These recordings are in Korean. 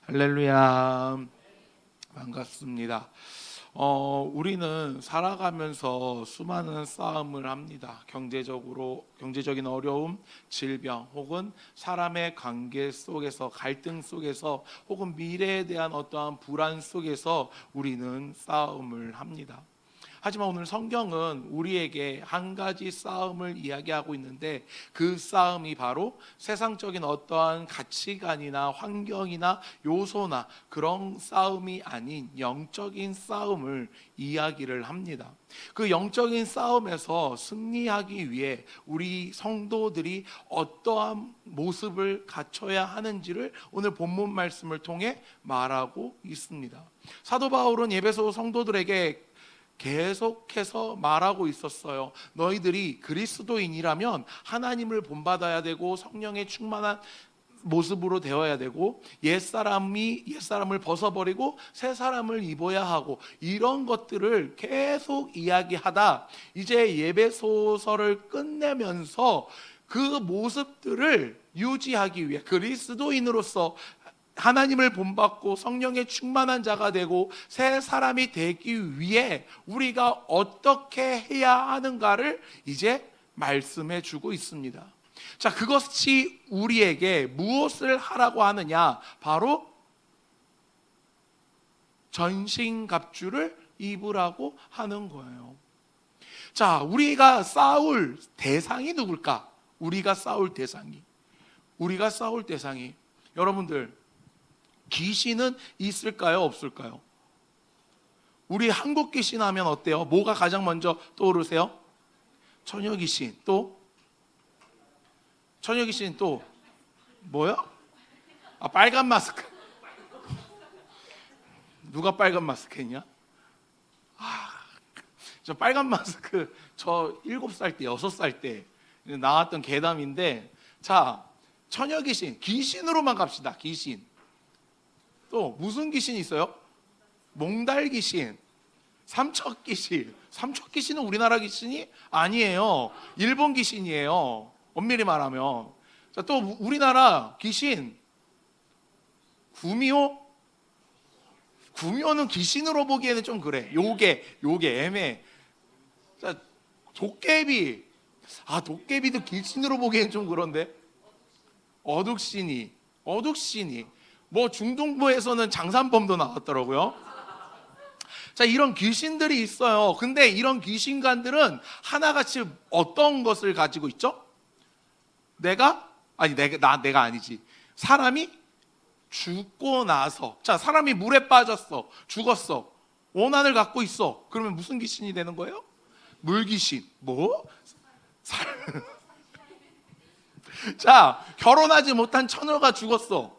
할렐루야. 반갑습니다. 우리는 살아가면서 수많은 싸움을 합니다. 경제적인 어려움, 질병, 혹은 사람의 관계 속에서, 갈등 속에서, 혹은 미래에 대한 어떠한 불안 속에서 우리는 싸움을 합니다. 하지만 오늘 성경은 우리에게 한 가지 싸움을 이야기하고 있는데, 그 싸움이 바로 세상적인 어떠한 가치관이나 환경이나 요소나 그런 싸움이 아닌 영적인 싸움을 이야기를 합니다. 그 영적인 싸움에서 승리하기 위해 우리 성도들이 어떠한 모습을 갖춰야 하는지를 오늘 본문 말씀을 통해 말하고 있습니다. 사도 바울은 에베소 성도들에게 계속해서 말하고 있었어요. 너희들이 그리스도인이라면 하나님을 본받아야 되고 성령의 충만한 모습으로 되어야 되고 옛사람을 벗어버리고 새 사람을 입어야 하고, 이런 것들을 계속 이야기하다 이제 예배소설을 끝내면서 그 모습들을 유지하기 위해 그리스도인으로서 하나님을 본받고 성령의 충만한 자가 되고 새 사람이 되기 위해 우리가 어떻게 해야 하는가를 이제 말씀해 주고 있습니다. 자, 그것이 우리에게 무엇을 하라고 하느냐? 바로 전신갑주를 입으라고 하는 거예요. 자, 우리가 싸울 대상이 누굴까? 우리가 싸울 대상이 여러분들, 귀신은 있을까요? 없을까요? 우리 한국 귀신 하면 어때요? 뭐가 가장 먼저 떠오르세요? 처녀귀신. 또? 처녀귀신 또 뭐요? 빨간 마스크. 누가 빨간 마스크 했냐? 저 빨간 마스크 저 7살 때 6살 때 나왔던 괴담인데, 자, 처녀귀신, 귀신으로만 갑시다. 귀신. 또 무슨 귀신이 있어요? 몽달귀신, 삼척귀신. 삼척귀신은 우리나라 귀신이 아니에요. 일본 귀신이에요, 엄밀히 말하면. 자, 또 우리나라 귀신 구미호는 귀신으로 보기에는 좀 그래. 요게 애매해. 자, 도깨비도 귀신으로 보기에는 좀 그런데. 어둑신이 뭐 중동부에서는 장산범도 나왔더라고요. 자, 이런 귀신들이 있어요. 근데 이런 귀신관들은 하나같이 어떤 것을 가지고 있죠? 내가 아니지. 사람이 죽고 나서, 자, 사람이 물에 빠졌어, 죽었어, 원한을 갖고 있어. 그러면 무슨 귀신이 되는 거예요? 물귀신. 자, 결혼하지 못한 처녀가 죽었어,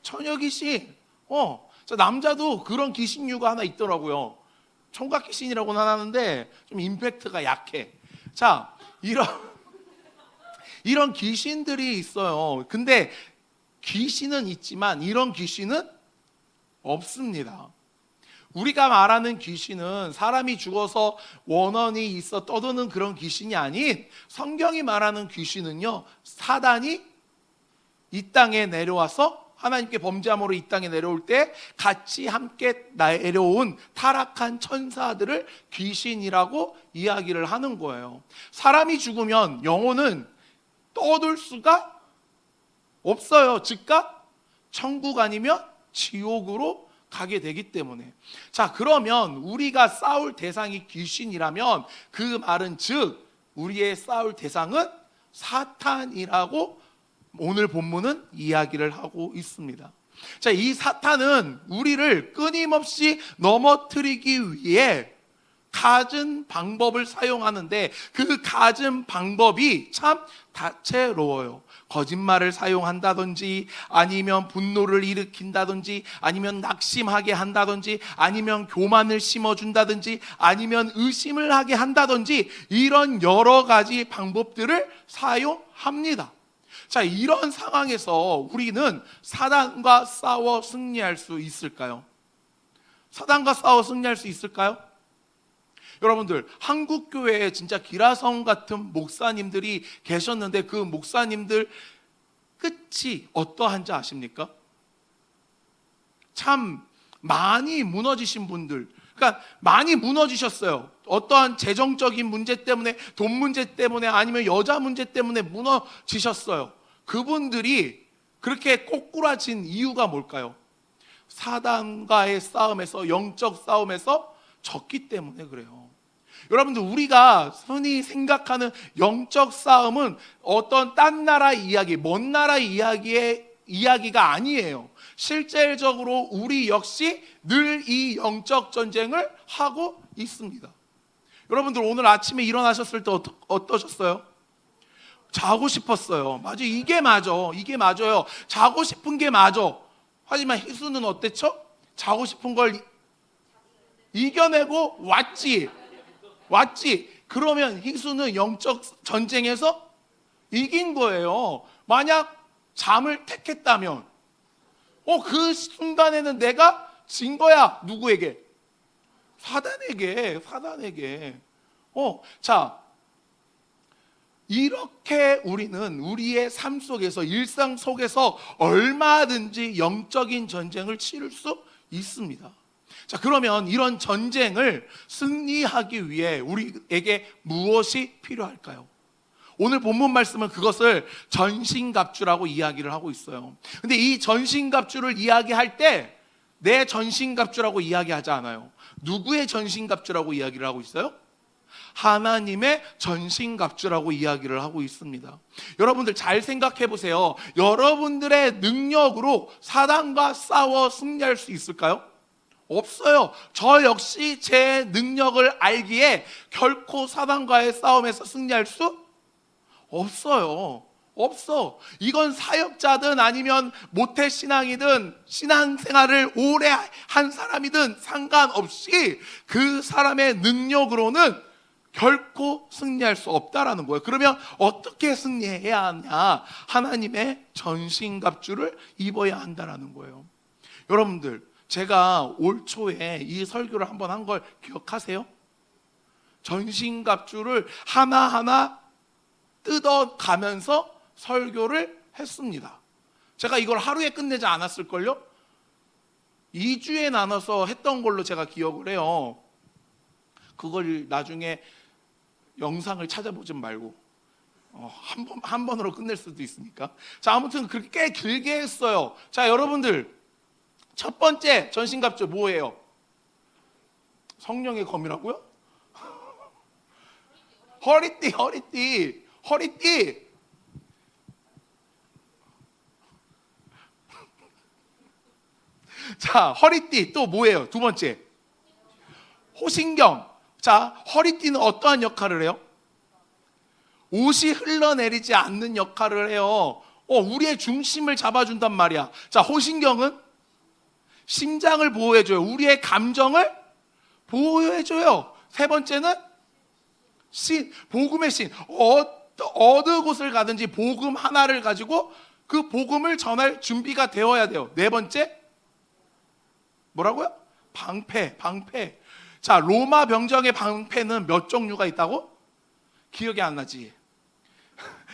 처녀귀신. 자, 남자도 그런 귀신류가 하나 있더라고요. 총각귀신이라고는 하는데 좀 임팩트가 약해. 자, 이런 귀신들이 있어요. 근데 귀신은 있지만 이런 귀신은 없습니다. 우리가 말하는 귀신은 사람이 죽어서 원혼이 있어 떠드는 그런 귀신이 아닌, 성경이 말하는 귀신은요, 사단이 이 땅에 내려와서 하나님께 범죄함으로 이 땅에 내려올 때 같이 함께 내려온 타락한 천사들을 귀신이라고 이야기를 하는 거예요. 사람이 죽으면 영혼은 떠들 수가 없어요. 즉각 천국 아니면 지옥으로 가게 되기 때문에. 자, 그러면 우리가 싸울 대상이 귀신이라면 그 말은 즉 우리의 싸울 대상은 사탄이라고 오늘 본문은 이야기를 하고 있습니다. 자, 이 사탄은 우리를 끊임없이 넘어뜨리기 위해 갖은 방법을 사용하는데, 그 갖은 방법이 참 다채로워요. 거짓말을 사용한다든지, 아니면 분노를 일으킨다든지, 아니면 낙심하게 한다든지, 아니면 교만을 심어준다든지, 아니면 의심을 하게 한다든지, 이런 여러 가지 방법들을 사용합니다. 자, 이런 상황에서 우리는 사단과 싸워 승리할 수 있을까요? 사단과 싸워 승리할 수 있을까요? 여러분들, 한국교회에 진짜 기라성 같은 목사님들이 계셨는데 그 목사님들 끝이 어떠한지 아십니까? 참 많이 무너지신 분들, 그러니까 많이 무너지셨어요. 어떠한 재정적인 문제 때문에, 돈 문제 때문에, 아니면 여자 문제 때문에 무너지셨어요. 그분들이 그렇게 꼬꾸라진 이유가 뭘까요? 사단과의 싸움에서, 영적 싸움에서 졌기 때문에 그래요. 여러분들, 우리가 흔히 생각하는 영적 싸움은 어떤 딴 나라 이야기, 먼 나라 이야기가 아니에요. 실질적으로 우리 역시 늘 이 영적 전쟁을 하고 있습니다. 여러분들, 오늘 아침에 일어나셨을 때 어떠셨어요? 자고 싶었어요. 맞아요. 이게 맞아요. 자고 싶은 게 맞아. 하지만 희수는 어땠죠? 자고 싶은 걸 이겨내고 왔지. 그러면 희수는 영적 전쟁에서 이긴 거예요. 만약 잠을 택했다면 그 순간에는 내가 진 거야. 누구에게? 사단에게. 자, 이렇게 우리는 우리의 삶 속에서, 일상 속에서 얼마든지 영적인 전쟁을 치를 수 있습니다. 자, 그러면 이런 전쟁을 승리하기 위해 우리에게 무엇이 필요할까요? 오늘 본문 말씀은 그것을 전신갑주라고 이야기를 하고 있어요. 근데 이 전신갑주를 이야기할 때 내 전신갑주라고 이야기하지 않아요. 누구의 전신갑주라고 이야기를 하고 있어요? 하나님의 전신갑주라고 이야기를 하고 있습니다. 여러분들 잘 생각해 보세요. 여러분들의 능력으로 사단과 싸워 승리할 수 있을까요? 없어요. 저 역시 제 능력을 알기에 결코 사단과의 싸움에서 승리할 수 없어요. 이건 사역자든 아니면 모태신앙이든 신앙생활을 오래 한 사람이든 상관없이 그 사람의 능력으로는 결코 승리할 수 없다라는 거예요. 그러면 어떻게 승리해야 하냐? 하나님의 전신갑주를 입어야 한다라는 거예요. 여러분들, 제가 올 초에 이 설교를 한번 한 걸 기억하세요? 전신갑주를 하나하나 뜯어가면서 설교를 했습니다. 제가 이걸 하루에 끝내지 않았을걸요? 2주에 나눠서 했던 걸로 제가 기억을 해요. 그걸 나중에 영상을 찾아보지 말고 한 번으로 끝낼 수도 있으니까. 자, 아무튼 그렇게 꽤 길게 했어요. 자, 여러분들, 첫 번째 전신갑주 뭐예요? 성령의 검이라고요? 허리띠. 자, 허리띠 또 뭐예요? 두 번째, 호신경. 자, 허리띠는 어떠한 역할을 해요? 옷이 흘러내리지 않는 역할을 해요. 우리의 중심을 잡아준단 말이야. 자, 호신경은 심장을 보호해줘요. 우리의 감정을 보호해줘요. 세 번째는 신, 복음의 신. 어느 곳을 가든지 복음 하나를 가지고 그 복음을 전할 준비가 되어야 돼요. 네 번째, 뭐라고요? 방패. 자, 로마 병정의 방패는 몇 종류가 있다고? 기억이 안 나지?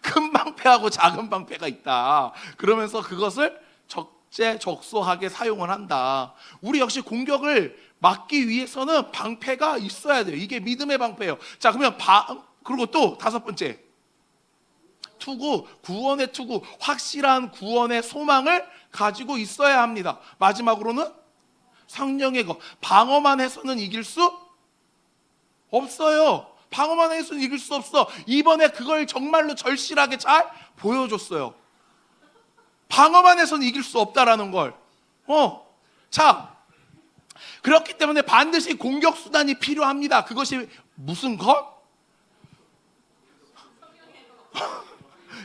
큰 방패하고 작은 방패가 있다. 그러면서 그것을 적재적소하게 사용을 한다. 우리 역시 공격을 막기 위해서는 방패가 있어야 돼요. 이게 믿음의 방패예요. 자, 그러면 그리고 또 다섯 번째, 투구, 구원의 투구, 확실한 구원의 소망을 가지고 있어야 합니다. 마지막으로는 성령의 검. 방어만 해서는 이길 수 없어요. 방어만 해서는 이길 수 없어. 이번에 그걸 정말로 절실하게 잘 보여줬어요. 방어만 해서는 이길 수 없다라는 걸. 자, 그렇기 때문에 반드시 공격 수단이 필요합니다. 그것이 무슨 검?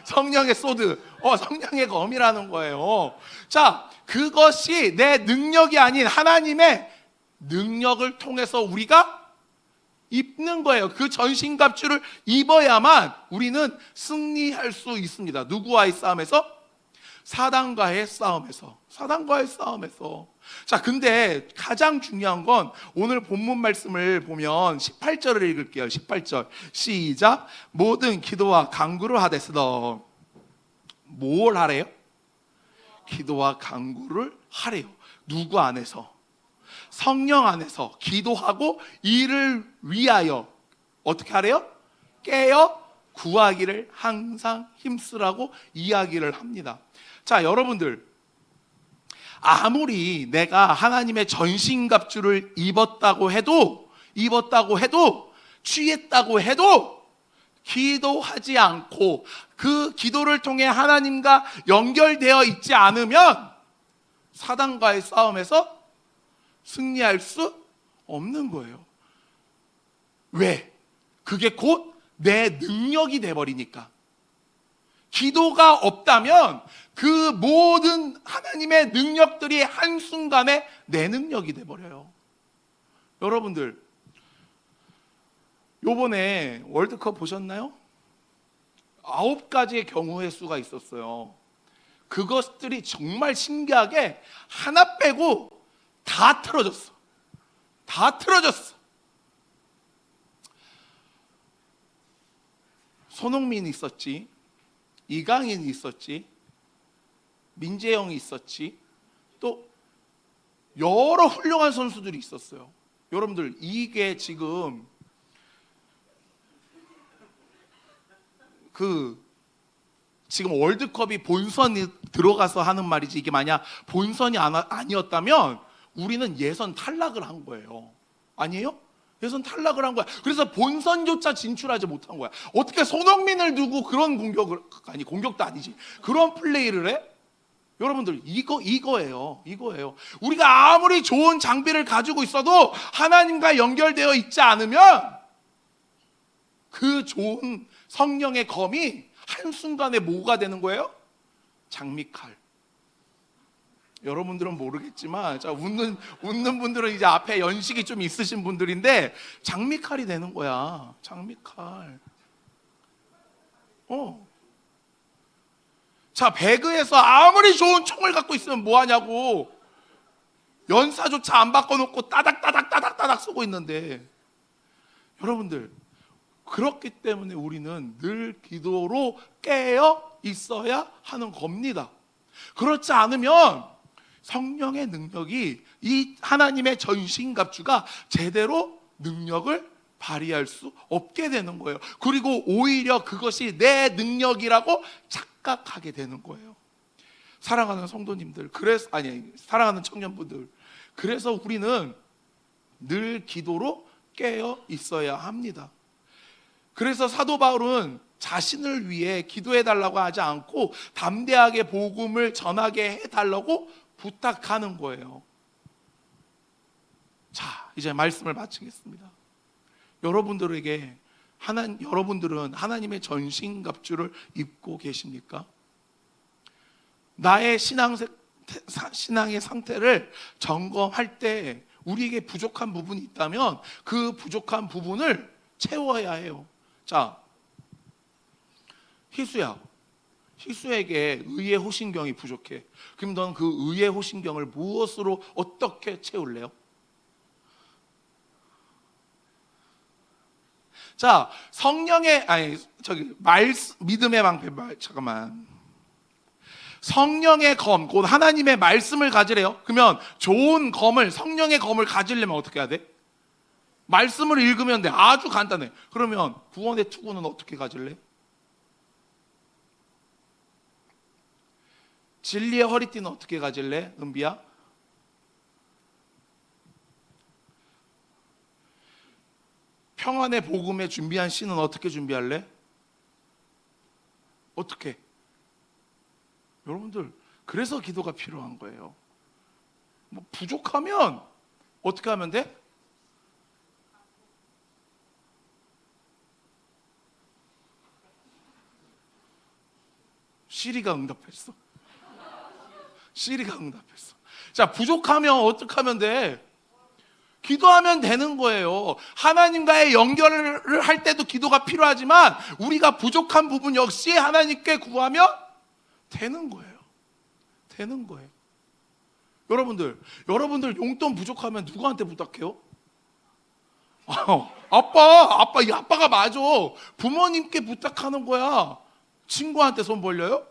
성령의 소드. 성령의 검이라는 거예요. 자, 그것이 내 능력이 아닌 하나님의 능력을 통해서 우리가 입는 거예요. 그 전신갑주를 입어야만 우리는 승리할 수 있습니다. 누구와의 싸움에서? 사단과의 싸움에서. 자, 근데 가장 중요한 건 오늘 본문 말씀을 보면 18절을 읽을게요. 18절 시작. 모든 기도와 간구를 하되 뭘 하래요? 기도와 간구를 하래요. 누구 안에서? 성령 안에서 기도하고 이를 위하여 어떻게 하래요? 깨어 구하기를 항상 힘쓰라고 이야기를 합니다. 자, 여러분들, 아무리 내가 하나님의 전신갑주를 입었다고 해도 취했다고 해도 기도하지 않고 그 기도를 통해 하나님과 연결되어 있지 않으면 사단과의 싸움에서 승리할 수 없는 거예요. 왜? 그게 곧 내 능력이 돼버리니까. 기도가 없다면 그 모든 하나님의 능력들이 한순간에 내 능력이 돼버려요. 여러분들, 요번에 월드컵 보셨나요? 9가지의 경우의 수가 있었어요. 그것들이 정말 신기하게 하나 빼고 다 틀어졌어. 다 틀어졌어. 손흥민이 있었지, 이강인이 있었지, 민재영이 있었지, 또 여러 훌륭한 선수들이 있었어요. 여러분들, 이게 지금 지금 월드컵이 본선이 들어가서 하는 말이지, 이게 만약 본선이 아니었다면 우리는 예선 탈락을 한 거예요. 아니에요? 예선 탈락을 한 거야. 그래서 본선조차 진출하지 못한 거야. 어떻게 손흥민을 두고 그런 공격도 아니지, 그런 플레이를 해? 여러분들, 이거예요. 우리가 아무리 좋은 장비를 가지고 있어도 하나님과 연결되어 있지 않으면 그 좋은 성령의 검이 한순간에 뭐가 되는 거예요? 장미칼. 여러분들은 모르겠지만, 자, 웃는 분들은 이제 앞에 연식이 좀 있으신 분들인데, 장미칼이 되는 거야. 장미칼. 자, 배그에서 아무리 좋은 총을 갖고 있으면 뭐 하냐고. 연사조차 안 바꿔놓고 따닥따닥 쏘고 있는데, 여러분들, 그렇기 때문에 우리는 늘 기도로 깨어 있어야 하는 겁니다. 그렇지 않으면 성령의 능력이, 이 하나님의 전신갑주가 제대로 능력을 발휘할 수 없게 되는 거예요. 그리고 오히려 그것이 내 능력이라고 착각하게 되는 거예요. 사랑하는 성도님들, 사랑하는 청년분들, 그래서 우리는 늘 기도로 깨어 있어야 합니다. 그래서 사도 바울은 자신을 위해 기도해 달라고 하지 않고 담대하게 복음을 전하게 해 달라고 부탁하는 거예요. 자, 이제 말씀을 마치겠습니다. 여러분들은 하나님의 전신갑주를 입고 계십니까? 나의 신앙의 상태를 점검할 때 우리에게 부족한 부분이 있다면 그 부족한 부분을 채워야 해요. 자, 희수에게 의의 호신경이 부족해. 그럼 넌 그 의의 호신경을 무엇으로 어떻게 채울래요? 자, 믿음의 방패, 성령의 검, 곧 하나님의 말씀을 가지래요. 그러면 좋은 검을, 성령의 검을 가지려면 어떻게 해야 돼? 말씀을 읽으면 돼. 아주 간단해. 그러면 구원의 투구는 어떻게 가질래? 진리의 허리띠는 어떻게 가질래? 은비야? 평안의 복음에 준비한 씨는 어떻게 준비할래? 어떻게? 여러분들, 그래서 기도가 필요한 거예요. 뭐 부족하면 어떻게 하면 돼? 시리가 응답했어. 자, 부족하면 어떻게 하면 돼? 기도하면 되는 거예요. 하나님과의 연결을 할 때도 기도가 필요하지만 우리가 부족한 부분 역시 하나님께 구하면 되는 거예요. 여러분들 용돈 부족하면 누구한테 부탁해요? 아빠가 맞아. 부모님께 부탁하는 거야. 친구한테 손 벌려요?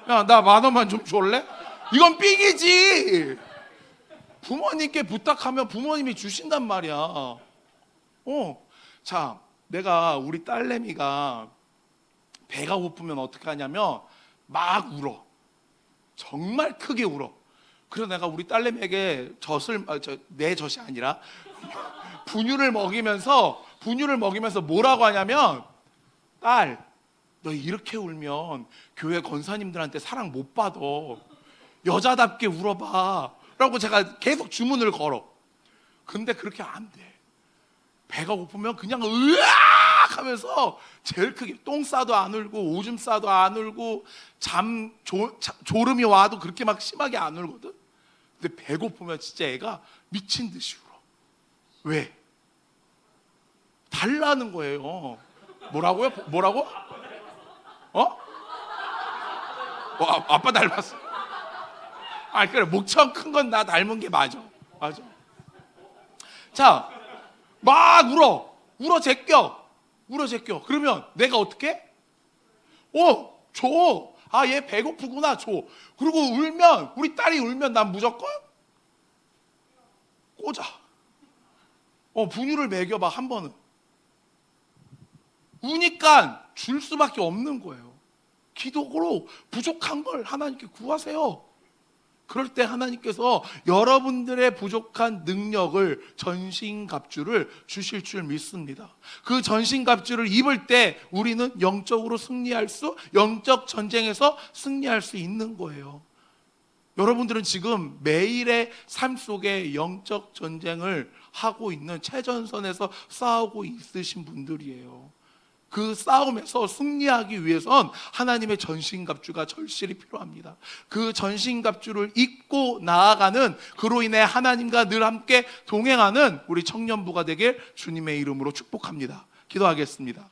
야, 나 10,000원만 좀 줄래? 이건 삑이지. 부모님께 부탁하면 부모님이 주신단 말이야. 자, 내가 우리 딸내미가 배가 고프면 어떻게 하냐면 막 울어. 정말 크게 울어. 그래서 내가 우리 딸내미에게 내 젖이 아니라 분유를 먹이면서 뭐라고 하냐면, 딸, 너 이렇게 울면 교회 권사님들한테 사랑 못 받아. 여자답게 울어봐 라고 제가 계속 주문을 걸어. 근데 그렇게 안 돼. 배가 고프면 그냥 으악 하면서 제일 크게, 똥 싸도 안 울고 오줌 싸도 안 울고 졸음이 와도 그렇게 막 심하게 안 울거든. 근데 배고프면 진짜 애가 미친 듯이 울어. 왜? 달라는 거예요. 뭐라고요? 뭐라고? 아빠 닮았어. 그래, 목청 큰 건 나 닮은 게 맞아. 자, 막 울어 제껴. 그러면 내가 어떻게? 줘. 얘 배고프구나, 줘. 그리고 우리 딸이 울면 난 무조건 꽂아. 분유를 먹여봐, 한 번은. 우니까 줄 수밖에 없는 거예요. 기도로 부족한 걸 하나님께 구하세요. 그럴 때 하나님께서 여러분들의 부족한 능력을, 전신갑주를 주실 줄 믿습니다. 그 전신갑주를 입을 때 우리는 영적 전쟁에서 승리할 수 있는 거예요. 여러분들은 지금 매일의 삶 속에 영적 전쟁을 하고 있는, 최전선에서 싸우고 있으신 분들이에요. 그 싸움에서 승리하기 위해선 하나님의 전신갑주가 절실히 필요합니다. 그 전신갑주를 입고 나아가는, 그로 인해 하나님과 늘 함께 동행하는 우리 청년부가 되길 주님의 이름으로 축복합니다. 기도하겠습니다.